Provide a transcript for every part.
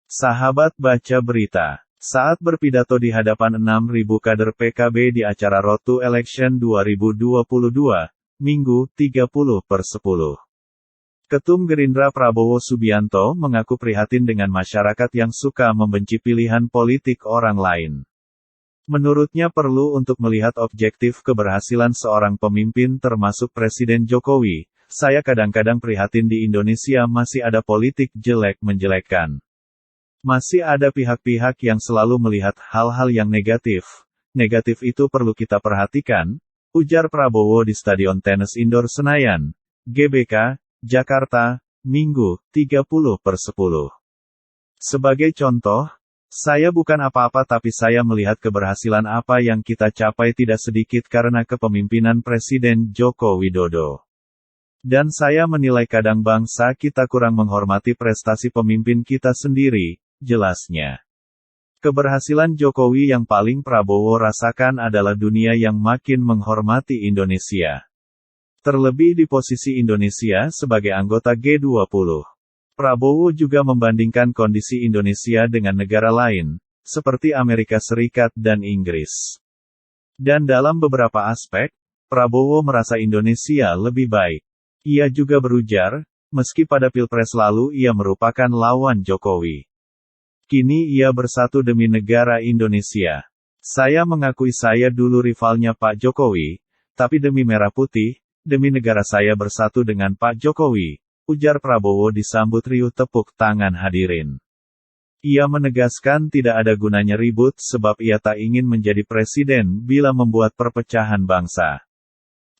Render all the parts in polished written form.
Sahabat baca berita. Saat berpidato di hadapan 6.000 kader PKB di acara Road to Election 2022, Minggu, 30/10. Ketum Gerindra Prabowo Subianto mengaku prihatin dengan masyarakat yang suka membenci pilihan politik orang lain. Menurutnya perlu untuk melihat objektif keberhasilan seorang pemimpin termasuk Presiden Jokowi. Saya kadang-kadang prihatin di Indonesia masih ada politik jelek menjelekkan. Masih ada pihak-pihak yang selalu melihat hal-hal yang negatif. Negatif itu perlu kita perhatikan, ujar Prabowo di Stadion Tenis Indoor Senayan, GBK, Jakarta, Minggu, 30/10. Sebagai contoh, saya bukan apa-apa tapi saya melihat keberhasilan apa yang kita capai tidak sedikit karena kepemimpinan Presiden Joko Widodo. Dan saya menilai kadang bangsa kita kurang menghormati prestasi pemimpin kita sendiri, jelasnya. Keberhasilan Jokowi yang paling Prabowo rasakan adalah dunia yang makin menghormati Indonesia. Terlebih di posisi Indonesia sebagai anggota G20. Prabowo juga membandingkan kondisi Indonesia dengan negara lain, seperti Amerika Serikat dan Inggris. Dan dalam beberapa aspek, Prabowo merasa Indonesia lebih baik. Ia juga berujar, meski pada Pilpres lalu ia merupakan lawan Jokowi. Kini ia bersatu demi negara Indonesia. Saya mengakui saya dulu rivalnya Pak Jokowi, tapi demi merah putih, demi negara saya bersatu dengan Pak Jokowi, ujar Prabowo disambut riuh tepuk tangan hadirin. Ia menegaskan tidak ada gunanya ribut sebab ia tak ingin menjadi presiden bila membuat perpecahan bangsa.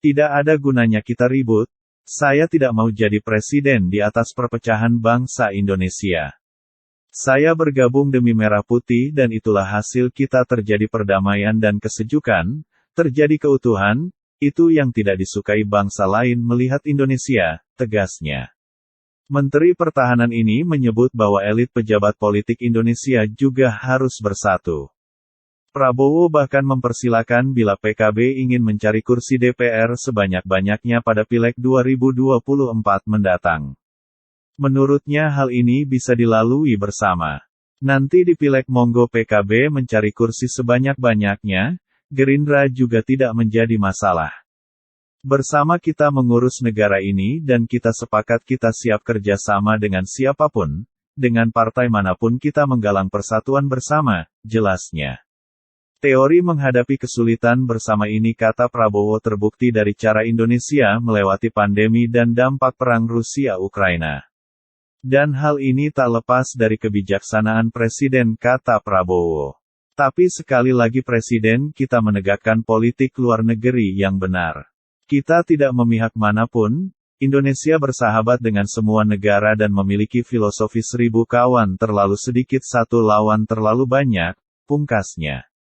Tidak ada gunanya kita ribut, saya tidak mau jadi presiden di atas perpecahan bangsa Indonesia. Saya bergabung demi merah putih dan itulah hasil kita terjadi perdamaian dan kesejukan, terjadi keutuhan, itu yang tidak disukai bangsa lain melihat Indonesia, tegasnya. Menteri Pertahanan ini menyebut bahwa elit pejabat politik Indonesia juga harus bersatu. Prabowo bahkan mempersilakan bila PKB ingin mencari kursi DPR sebanyak-banyaknya pada Pileg 2024 mendatang. Menurutnya hal ini bisa dilalui bersama. Nanti di Pileg monggo PKB mencari kursi sebanyak-banyaknya, Gerindra juga tidak menjadi masalah. Bersama kita mengurus negara ini dan kita sepakat kita siap kerja sama dengan siapapun, dengan partai manapun kita menggalang persatuan bersama, jelasnya. Teori menghadapi kesulitan bersama ini kata Prabowo terbukti dari cara Indonesia melewati pandemi dan dampak perang Rusia-Ukraina. Dan hal ini tak lepas dari kebijaksanaan Presiden kata Prabowo. Tapi sekali lagi Presiden kita menegakkan politik luar negeri yang benar. Kita tidak memihak manapun, Indonesia bersahabat dengan semua negara dan memiliki filosofi 1000 kawan terlalu sedikit satu lawan terlalu banyak, pungkasnya.